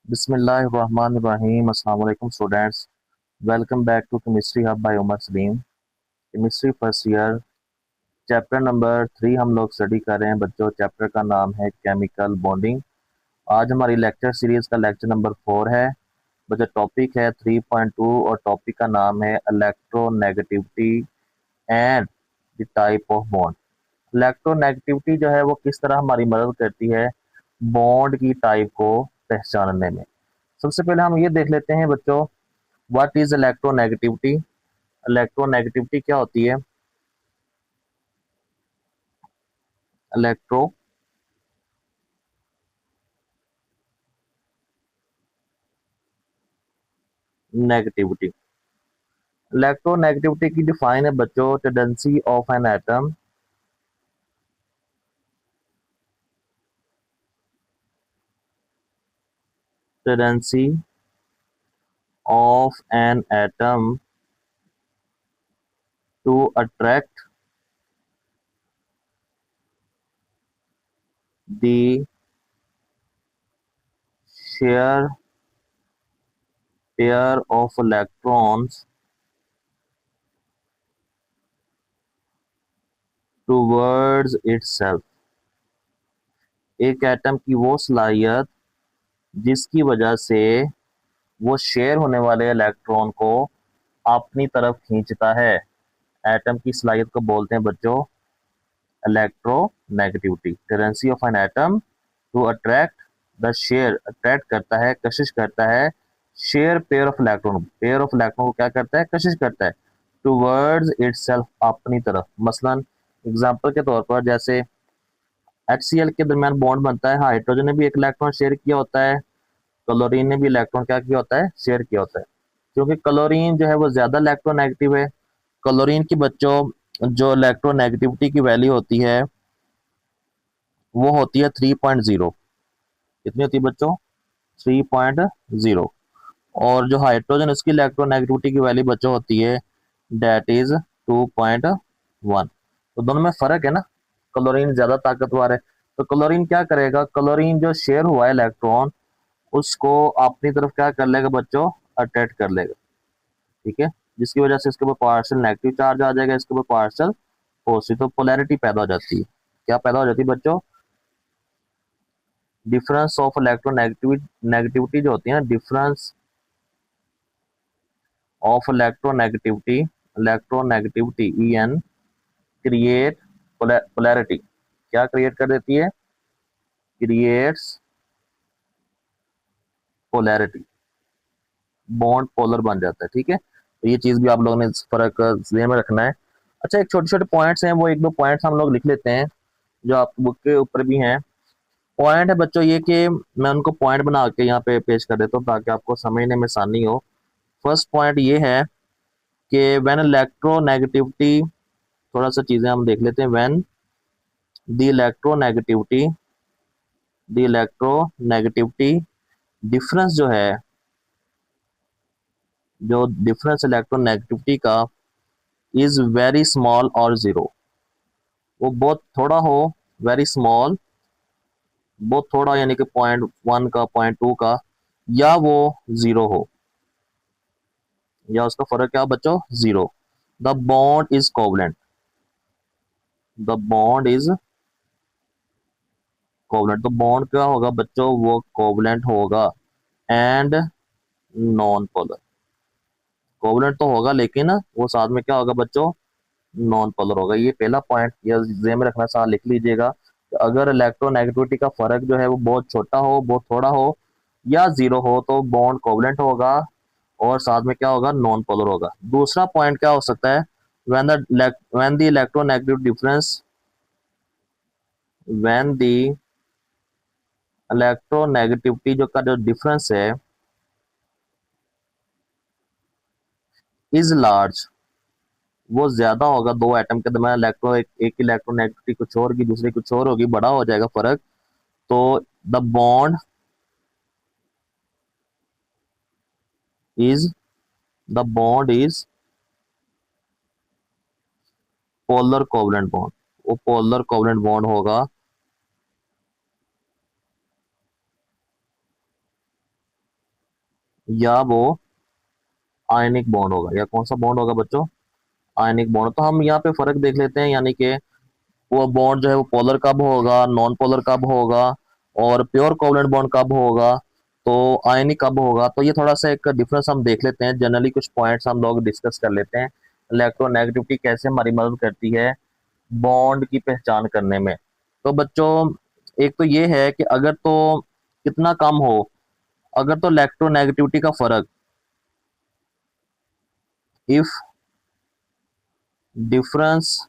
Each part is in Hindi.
बिस्मिल्लाहिर्रहमानिर्रहीम। अस्सलाम वालेकुम students, welcome back to chemistry hub by Umar Salim. Chemistry first year chapter number 3 हम लोग स्टडी कर रहे हैं बच्चों। चैप्टर का नाम है केमिकल बॉन्डिंग। आज हमारी लेक्चर सीरीज का लेक्चर नंबर 4 है बच्चों। टॉपिक है 3.2 और टॉपिक का नाम है electronegativity and the type of bond. Electronegativity जो है वो किस तरह हमारी मदद करती है बॉन्ड की टाइप को पहचानने में। सबसे पहले हम ये देख लेते हैं बच्चों, व्हाट इज इलेक्ट्रोनेगेटिविटी। इलेक्ट्रोनेगेटिविटी क्या होती है? इलेक्ट्रोनेगेटिविटी इलेक्ट्रोनेगेटिविटी की डिफाइन है बच्चों, tendency of an atom tendency of an atom to attract the share pair of electrons towards itself. एक एटम की वो सलाहियत जिसकी वजह से वो शेयर होने वाले इलेक्ट्रॉन को अपनी तरफ खींचता है। एटम की सलाहियत को बोलते हैं बच्चों electronegativity. Tendency of an atom to attract the share, attract करता है, कशिश करता है share pair of electron. Pair of electron को क्या करता है? कशिश करता है टूवर्ड्स इटसेल्फ, अपनी तरफ। मसलन एग्जांपल के तौर पर जैसे HCl के दरमियान बॉन्ड बनता है, हाइड्रोजन ने भी एक इलेक्ट्रॉन शेयर किया होता है, क्लोरीन ने भी इलेक्ट्रॉन क्या किया होता है? शेयर किया होता है। क्योंकि क्लोरीन जो है वो ज्यादा इलेक्ट्रोनेगेटिव है। क्लोरीन की बच्चों जो इलेक्ट्रोनेगेटिविटी की वैल्यू होती है वो होती है 3.0। कितनी होती है बच्चों? 3.0। और जो हाइड्रोजन उसकी इलेक्ट्रोनेगेटिविटी की वैल्यू बच्चों होती है डेट इज 2.1। तो दोनों में फर्क है ना, क्लोरीन ज्यादा ताकतवर है। तो क्लोरीन क्या करेगा? क्लोरीन जो शेयर हुआ है इलेक्ट्रॉन उसको अपनी तरफ क्या कर लेगा बच्चों? अट्रैक्ट कर लेगा। ठीक है, जिसकी वजह से इसके ऊपर पार्शियल नेगेटिव चार्ज आ जाएगा, इसके ऊपर पार्शियल पॉजिटिव, तो पोलैरिटी पैदा हो जाती है। क्या पैदा हो जाती है बच्चों? Difference of electronegativity. नेगेटिविटी जो होती है ना, difference of electronegativity, electronegativity EN create polarity. क्या क्रिएट कर देती है? क्रिएट्स पोलैरिटी, बॉन्ड पोलर बन जाता है। ठीक है, तो ये चीज भी आप लोगों ने फर्क ध्यान में रखना है। अच्छा, एक छोटे छोटे पॉइंट्स हैं, वो एक दो पॉइंट्स हम लोग लिख लेते हैं जो आप बुक के ऊपर भी हैं। पॉइंट है बच्चों ये कि मैं उनको पॉइंट बना के यहाँ पे पेश कर देता हूँ ताकि आपको समझने में आसानी हो। फर्स्ट पॉइंट ये है कि व्हेन इलेक्ट्रोनेगेटिविटी, थोड़ा सा चीजें हम देख लेते हैं। When the electronegativity, the electronegativity difference जो है, जो डिफरेंस इलेक्ट्रोनेगेटिविटी का इज वेरी स्मॉल और जीरो, वो बहुत थोड़ा हो, वेरी स्मॉल, बहुत थोड़ा यानी कि 0.1 का, 0.2 का, या वो जीरो हो, या उसका फर्क क्या बच्चों? Zero. The bond is covalent, the bond is covalent. तो बॉन्ड क्या होगा बच्चों? वो कोवलेंट होगा। एंड नॉन पोलर, कोवलेंट तो होगा लेकिन वो साथ में क्या होगा बच्चों? नॉन पोलर होगा। ये पहला पॉइंट या जेब में रखना, साथ लिख लीजिएगा। अगर इलेक्ट्रोनेगेटिविटी का फर्क जो है वो बहुत छोटा हो, बहुत थोड़ा हो, या जीरो हो, तो बॉन्ड कोवलेंट होगा और साथ में क्या होगा? नॉन पोलर होगा। दूसरा पॉइंट क्या हो सकता है? When the electronegative difference, when the electronegativity जो का जो डिफरेंस है इज लार्ज, वो ज्यादा होगा। दो एटम के दरमियान एक इलेक्ट्रोनेगेटिविटी कुछ और होगी, दूसरी कुछ और होगी, बड़ा हो जाएगा फर्क। तो the bond is the bond is polar covalent bond, वो पोलर कोवलेंट बॉन्ड होगा। या वो आयनिक बॉन्ड होगा। या कौन सा बॉन्ड होगा बच्चों? Ionic bond. तो हम यहाँ पे फर्क देख लेते हैं, यानी कि वो बॉन्ड जो है वो पोलर कब होगा, नॉन पोलर कब होगा, और प्योर कोवलेंट बॉन्ड कब होगा, तो आयनिक कब होगा। तो ये थोड़ा सा एक डिफरेंस हम देख लेते हैं। जनरली कुछ पॉइंट्स हम लोग डिस्कस कर लेते हैं। इलेक्ट्रोनेगेटिविटी कैसे हमारी मदद करती है बॉन्ड की पहचान करने में। तो बच्चों एक तो ये है कि अगर तो कितना कम हो, अगर तो इलेक्ट्रोनेगेटिविटी का फर्क, if difference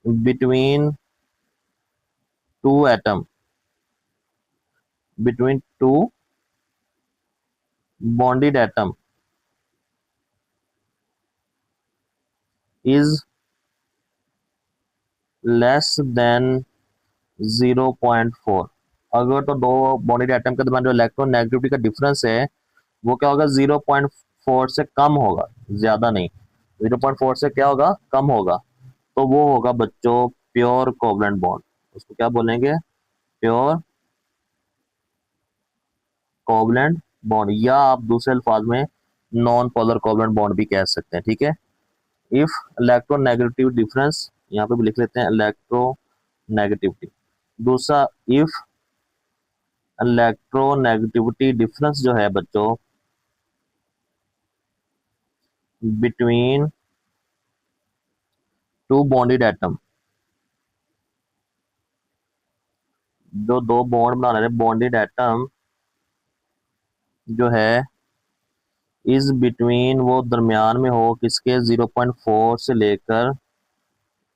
between two atom, between two bonded atom is less than 0.4। अगर तो दो बॉन्डेड एटम के दरमियान जो इलेक्ट्रोनेगेटिविटी का डिफरेंस है वो क्या होगा, 0.4 से कम होगा, ज्यादा नहीं। 0.4 से क्या होगा, कम होगा। तो वो होगा बच्चों प्योर कोवलेंट बॉन्ड। उसको क्या बोलेंगे, प्योर कोवलेंट बॉन्ड, या आप दूसरे अल्फाज में नॉन पोलर कोवलेंट बॉन्ड भी कह सकते हैं। ठीक है। इफ इलेक्ट्रोनेगेटिव डिफरेंस, यहाँ पे भी लिख लेते हैं इलेक्ट्रोनेगेटिविटी। दूसरा, इफ इलेक्ट्रोनेगेटिविटी डिफरेंस जो है बच्चों बिटवीन टू बॉन्डेड एटम, जो दो बॉन्ड बना रहे बॉन्डेड एटम जो है इज बिटवीन, वो दरमियान में हो किसके, 0.4 से लेकर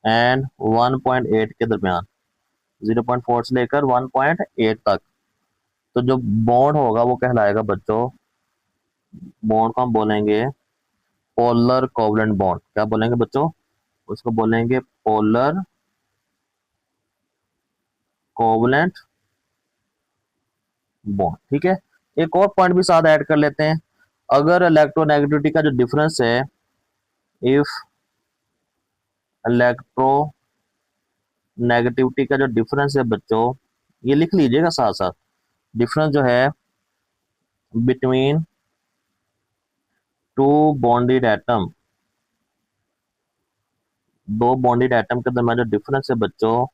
एंड 1.8 के दरमियान। 0.4 से लेकर 1.8 तक। तो जो बॉन्ड होगा वो कहलाएगा बच्चों, बॉन्ड को हम बोलेंगे पोलर कोवलेंट बॉन्ड। क्या बोलेंगे बच्चों, उसको बोलेंगे पोलर कोवलेंट बॉन्ड। ठीक है। एक और पॉइंट भी साथ ऐड कर लेते हैं। अगर इलेक्ट्रोनेगेटिविटी का जो डिफरेंस है, इफ इलेक्ट्रोनेगेटिविटी का जो डिफरेंस है बच्चों, ये लिख लीजिएगा साथ साथ, डिफरेंस जो है बिटवीन टू बॉन्डेड एटम, दो बॉन्डेड एटम के दरमियान जो डिफरेंस है बच्चों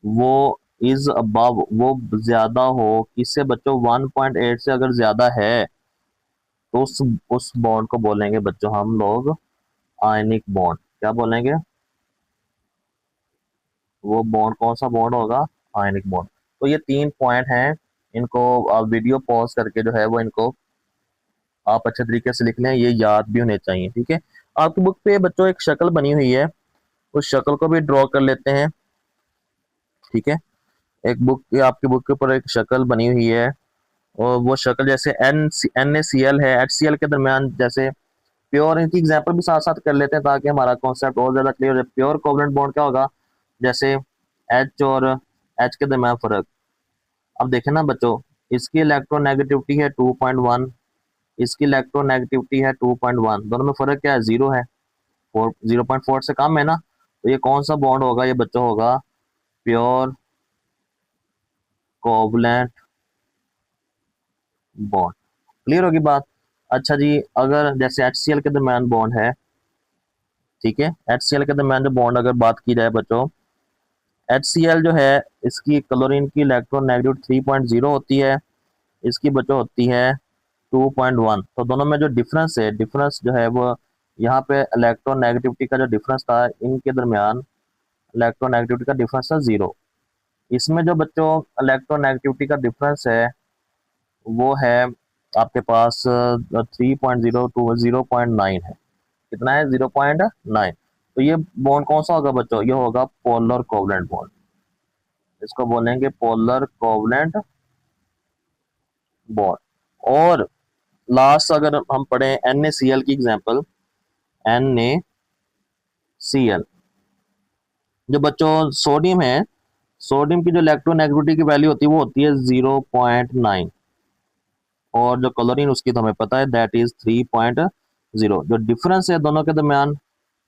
वो इज अबव, वो ज्यादा हो किससे बच्चों, 1.8 से अगर ज्यादा है तो उस बॉन्ड को बोलेंगे बच्चों हम लोग आयनिक बॉन्ड। क्या बोलेंगे, वो बॉन्ड कौन सा बॉन्ड होगा, आयनिक बॉन्ड। तो ये तीन पॉइंट हैं, इनको आप वीडियो पॉज करके जो है वो इनको आप अच्छे तरीके से लिख लें, ये याद भी होने चाहिए। ठीक है। आपकी बुक पे बच्चों एक शक्ल बनी हुई है, उस शक्ल को भी ड्रॉ कर लेते हैं। ठीक है। एक बुक, आपकी बुक के ऊपर एक शक्ल बनी हुई है, और वो शक्ल जैसे NaCl है, HCl के दरमियान जैसे प्योर, इनकी एग्जांपल भी साथ साथ कर लेते हैं ताकि हमारा कॉन्सेप्ट और ज्यादा क्लियर हो जाए। प्योर कोवलेंट बॉन्ड क्या होगा, जैसे H और H के दरमियान फर्क। अब देखें ना बच्चों, इसकी इलेक्ट्रोनेगेटिविटी है 2.1, इसकी इलेक्ट्रोनेगेटिविटी है 2.1, दोनों में फर्क क्या है, जीरो है। 0.4 से कम है ना। तो ये कौन सा बॉन्ड होगा, ये बच्चों होगा प्योर कोवलेंट बॉन्ड। क्लियर होगी बात। अच्छा जी, अगर जैसे HCl के दरमियान बॉन्ड है, ठीक है, HCl के दरमियान जो बॉन्ड अगर बात की जाए बच्चों, HCl जो है इसकी क्लोरीन की इलेक्ट्रोनेगेटिव 3.0 होती है, इसकी बच्चों होती है 2.1। तो दोनों में जो डिफरेंस है, डिफरेंस जो है वो यहाँ पे इलेक्ट्रोनेगेटिविटी का जो डिफरेंस था इनके दरमियान, इलेक्ट्रोनेगेटिविटी का डिफरेंस था जीरो। इसमें जो बच्चों इलेक्ट्रोनेगेटिविटी का डिफरेंस है वो है आपके पास 3.0 टू 0.9 है। कितना है, 0.9। तो ये बॉन्ड कौन सा होगा बच्चों, ये होगा पोलर कोवलेंट बॉन्ड। इसको बोलेंगे पोलर कोवलेंट बॉन्ड। और लास्ट अगर हम पढ़े NaCl की एग्जांपल, NaCl जो बच्चों सोडियम है, सोडियम की जो इलेक्ट्रोनेगेटिविटी की वैल्यू होती है वो होती है 0.9, और जो क्लोरीन उसकी तो हमें पता है दैट इज 3.0। जो डिफरेंस है दोनों के दरमियान,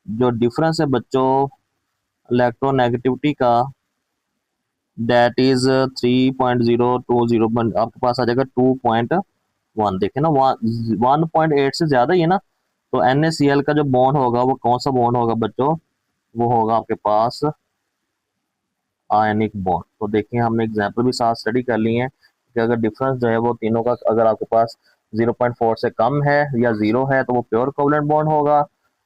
जो डिफरेंस है बच्चों इलेक्ट्रोनेगेटिविटी का दैट इज 3.020 आपके पास आ जाएगा 2.1। देखे ना, 1.8 से ज्यादा ही है ना। तो NaCl का जो बॉन्ड होगा वो कौन सा बॉन्ड होगा बच्चों, वो होगा आपके पास आयनिक बॉन्ड। तो देखिए हमने एग्जाम्पल भी साथ स्टडी कर लिए हैं कि अगर डिफरेंस जो है वो तीनों का अगर आपके पास 0.4 से कम है या 0 है तो वो प्योर कोवलेंट बॉन्ड होगा।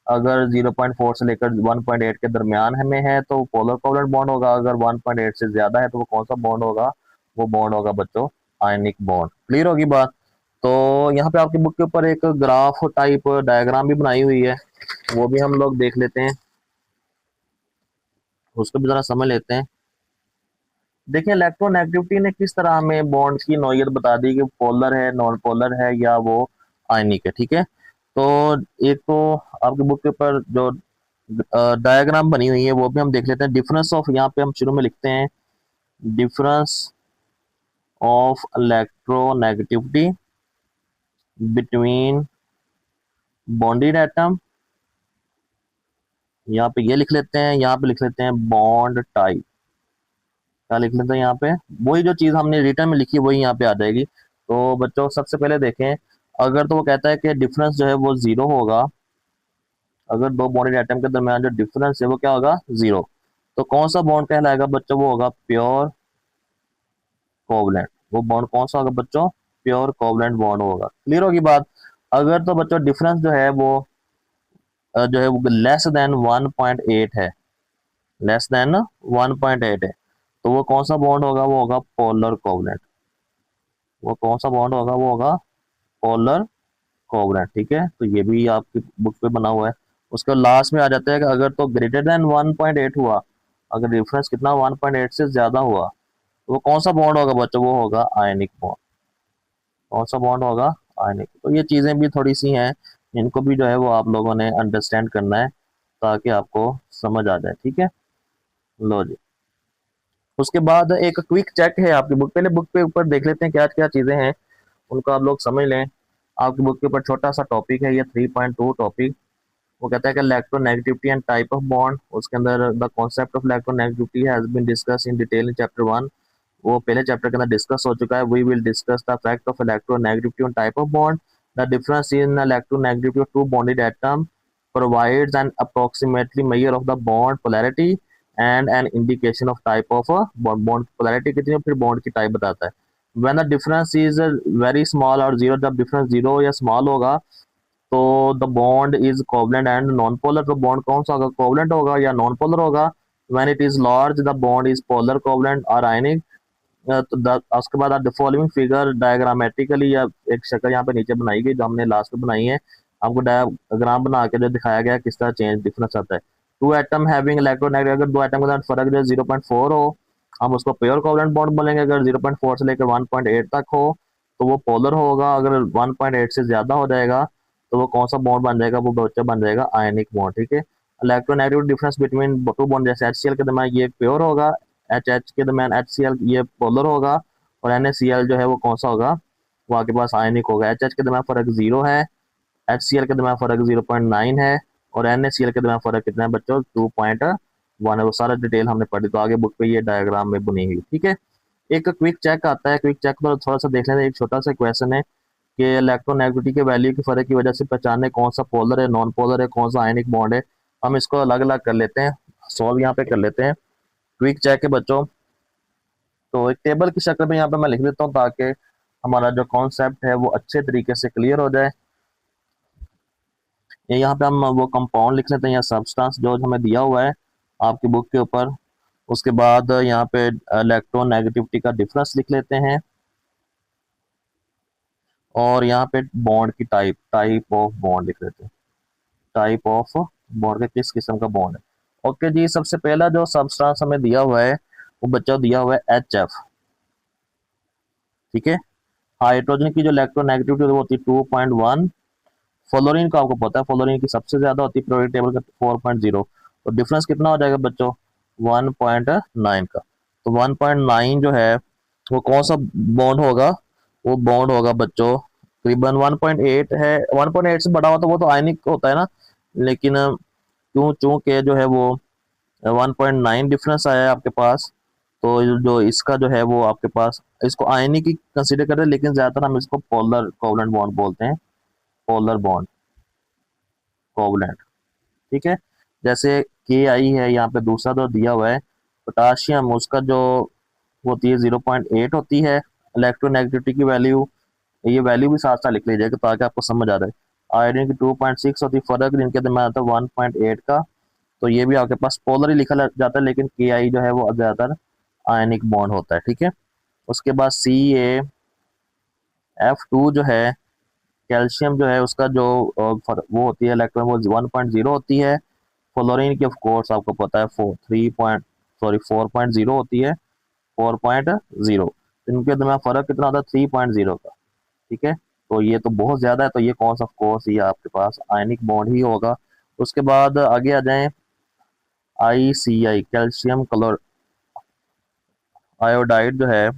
अगर 0.4 से लेकर 1.8 के दरमियान में है तो पोलर कोवलेंट बॉन्ड होगा। अगर 1.8 से ज्यादा है तो वो कौन सा बॉन्ड होगा, वो बॉन्ड होगा बच्चों आयनिक बॉन्ड। क्लियर होगी बात। तो यहाँ पे आपकी बुक के ऊपर एक ग्राफ टाइप डायग्राम भी बनाई हुई है, वो भी हम लोग देख लेते हैं, उसको भी जरा समझ लेते हैं। देखिए इलेक्ट्रोनेगेटिविटी ने किस तरह हमें बॉन्ड की नौयत बता दी कि पोलर है, नॉन पोलर है या वो आयनिक है। ठीक है, तो एक तो आपकी बुक के ऊपर जो डायग्राम बनी हुई है वो भी हम देख लेते हैं। डिफरेंस ऑफ, यहाँ पे हम शुरू में लिखते हैं difference of electronegativity between bonded atom, यहाँ पे ये लिख लेते हैं, यहाँ पे लिख लेते हैं बॉन्ड टाइप। क्या लिख लेते हैं यहाँ पे, वही जो चीज हमने रिटर्न में लिखी वही यहाँ पे आ जाएगी। तो बच्चों सबसे पहले देखें, अगर तो वो कहता है कि डिफरेंस जो है वो जीरो होगा, अगर दो बॉन्डेड एटम के दरमियान जो डिफरेंस है वो क्या होगा, जीरो, तो कौन सा बॉन्ड कहलाएगा बच्चों, वो होगा प्योर कोवलेंट। वो बॉन्ड कौन सा होगा बच्चों, प्योर कोवलेंट बॉन्ड होगा। क्लियर होगी बात। अगर तो बच्चों डिफरेंस जो है वो जो है वो लेस देन 1.8 है, लेस देन 1.8 है, तो वो कौन सा बॉन्ड होगा, वो होगा पोलर कोवलेंट। वो कौन सा बॉन्ड होगा, वो होगा पोलर कोवलेंट। ठीक है, तो ये भी आपकी बुक पे बना हुआ है। उसके लास्ट में आ जाता है कि अगर तो ग्रेटर देन 1.8 हुआ, अगर डिफरेंस कितना 1.8 से ज्यादा हुआ, तो वो कौन सा बॉन्ड होगा बच्चों, वो होगा आयनिक बॉन्ड। कौन सा बॉन्ड होगा, आयनिक। तो ये चीजें भी थोड़ी सी हैं, इनको भी जो है वो आप लोगों ने अंडरस्टैंड करना है ताकि आपको समझ आ जाए। ठीक है, लो जी। उसके बाद एक क्विक चेक है आपकी बुक, पहले बुक पे ऊपर देख लेते हैं क्या क्या चीजें हैं, उनको आप लोग समझ लें। आपकी बुक के ऊपर छोटा सा टॉपिक है ये 3.2 टॉपिक। वो कहता है कि electronegativity and type of bond. उसके अंदर the concept of electronegativity has been discussed in detail in chapter 1। वो पहले चैप्टर के अंदर डिस्कस हो चुका है। We will discuss the fact of electronegativity on type of bond, the difference in electronegativity of two bonded atom provides an approximately measure of the bond polarity and an indication of type of a bond। bond polarity कितनी है, फिर bond की type बताता है। when the difference is very small और zero, जब difference zero या small होगा तो the bond is covalent and non polar. तो बॉन्ड कौन सा होगा, कोवलेंट होगा या नॉन पोलर होगा। When it is large the bond is polar covalent और आयनिक। तो उसके बाद द फॉलोइंग फिगर डायग्रामेटिकली, या एक शक्ल यहाँ पे नीचे बनाई गई जो हमने लास्ट में बनाई है, आपको डायग्राम बना के जो दिखाया गया किस तरह चेंज डिफरेंस आता है। टू एटम हैविंग इलेक्ट्रोनेगेटिव, अगर दो एटम के साथ फर्क जो 0.4 हो, हम उसको प्योर कोवलेंट बॉन्ड बोलेंगे। अगर 0.4 से लेकर 1.8 तक हो तो वो पोलर होगा। अगर 1.8 से ज्यादा हो जाएगा तो वो कौन सा बॉन्ड बन जाएगा, वो बच्चा बन जाएगा आयनिक बॉन्ड। ठीक है, electronegative difference between two bond, जैसे HCl के दरमियान ये प्योर होगा, HH के दरमियान HCl ये पोलर होगा, और NaCl जो है वो कौन सा होगा, वो आपके पास आयनिक होगा। HH के दरमियान फर्क 0 है, HCl के दरमियान फर्क 0.9 है, और NaCl के दरमियान फर्क कितना है बच्चों, 2.1 है। वो सारा डिटेल हमने पढ़ी, तो आगे बुक पे ये डायग्राम में बनी हुई। ठीक है, एक क्विक चेक आता है, क्विक चेक पर थोड़ा सा देख लेते हैं। एक छोटा सा क्वेश्चन है कि इलेक्ट्रोनेगेटिविटी के वैल्यू के फर्क की वजह से पहचानने कौन सा पोलर है, नॉन पोलर है, कौन सा आयनिक बॉन्ड है। हम इसको अलग अलग कर लेते हैं, सॉल्व यहाँ पे कर लेते हैं। क्विक चेक है बच्चों, तो एक टेबल की शक्ल में यहाँ पे मैं लिख देता हूँ ताकि हमारा जो कॉन्सेप्ट है वो अच्छे तरीके से क्लियर हो जाए। ये यहाँ पे हम वो कंपाउंड लिख लेते हैं या सब्सटेंस जो हमें दिया हुआ है आपकी बुक के ऊपर। उसके बाद यहाँ पे इलेक्ट्रोनेगेटिविटी का डिफरेंस लिख लेते हैं, और यहाँ पे बॉन्ड की टाइप, टाइप ऑफ बॉन्ड लिख लेते हैं, टाइप ऑफ बॉन्ड के किस किस्म का बॉन्ड है। ओके जी, सबसे पहला जो सब्सटेंस हमें दिया हुआ है वो बच्चा दिया हुआ है HF। ठीक है, हाइड्रोजन की जो इलेक्ट्रोनेगेटिविटी वो होती है 2.1। फ्लोरीन का आपको पता है, फ्लोरीन की सबसे ज्यादा होती है पीरियोडिक टेबल का 4.0। तो डिफरेंस कितना हो जाएगा बच्चों, 1.9 का। तो 1.9 जो है वो कौन सा बॉन्ड होगा, वो बॉन्ड होगा बच्चों तकरीबन 1.8 है। 1.8 से बड़ा हो तो वो तो आयनिक होता है ना, लेकिन क्यों चूंकि जो है वो 1.9 डिफरेंस आया है आपके पास, तो जो इसका जो है वो आपके पास, इसको आयनिक ही कंसीडर करते हैं, लेकिन ज्यादातर हम इसको पोलर कोवलेंट बॉन्ड बोलते हैं, पोलर बॉन्ड कोवलेंट। ठीक है, जैसे के आई है यहाँ पे, दूसरा जो दिया हुआ है पोटाशियम, उसका जो होती है 0.8 होती है इलेक्ट्रोनेगेटिविटी की वैल्यू। ये वैल्यू भी साथ साथ लिख लीजिएगा ताकि आपको समझ आ जाए। आयरन की 2.6 होती है, फर्क इनके दरमियान आता है 1.8 का। तो ये भी आपके पास पोलर ही लिखा जाता है, लेकिन के आई जो है वो ज्यादातर आयनिक बॉन्ड होता है। ठीक है, उसके बाद सी ए एफ टू जो है, कैल्शियम जो है उसका जो वो होती है इलेक्ट्रॉन, वो 1.0 होती है। फ्लोरीन की ऑफ कोर्स आपको पता है 4.0 होती है, 4.0। इनके दरमियान फर्क कितना होता है, 3.0 का। ठीक है, तो ये तो बहुत ज्यादा है, तो ये कौन सा, ऑफ कोर्स ये आपके पास आयनिक बॉन्ड ही होगा। उसके बाद आगे आ जाएं, आई सी आई कैल्शियम कलर आयोडाइड जो है,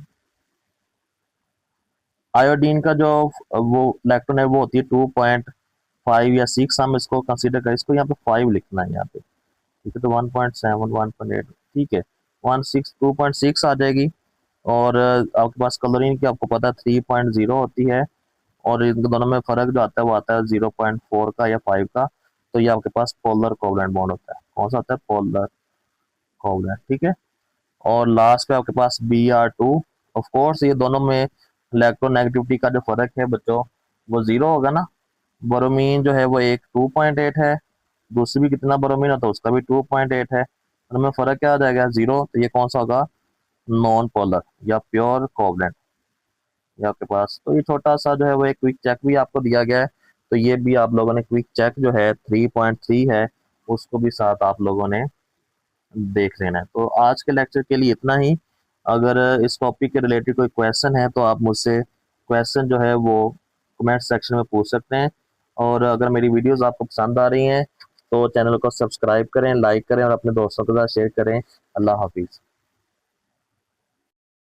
आयोडीन का जो वो इलेक्ट्रॉन है वो होती है 2.5 या 6, हम इसको कंसीडर करें, इसको यहाँ पे 5 लिखना है यहाँ पे। ठीक है, तो 1.7 1.8, ठीक है, 2.6 आ जाएगी। और आपके पास क्लोरीन की आपको पता है 3.0 होती है, और इन दोनों में फर्क जो आता है वो आता है 0.4 का या 5 का। तो ये आपके पास पोलर कोवलेंट बॉन्ड होता है। कौन सा होता है, पोलर कोवलेंट। ठीक है, और लास्ट पे आपके पास Br2। ऑफ कोर्स ये दोनों में इलेक्ट्रोनेगेटिविटी का जो फर्क है बच्चों, वो जीरो होगा ना। बोरोमीन जो है वो एक 2.8 है, दूसरी भी कितना बोरोमीन होता है उसका भी 2.8 है, उनमें फर्क क्या आ जाएगा, जीरो। तो ये कौन सा होगा, नॉन पोलर या प्योर कोवलेंट ये आपके पास। तो ये छोटा सा जो है वो एक क्विक चेक भी आपको दिया गया है, तो ये भी आप लोगों ने क्विक चेक जो है 3.3 है उसको भी साथ आप लोगों ने देख लेना है। तो आज के लेक्चर के लिए इतना ही। अगर इस टॉपिक के रिलेटेड कोई क्वेश्चन है तो आप मुझसे क्वेश्चन जो है वो कमेंट सेक्शन में पूछ सकते हैं। और अगर मेरी वीडियोस आपको पसंद आ रही हैं तो चैनल को सब्सक्राइब करें, लाइक करें और अपने दोस्तों के साथ शेयर करें। अल्लाह हाफिज़।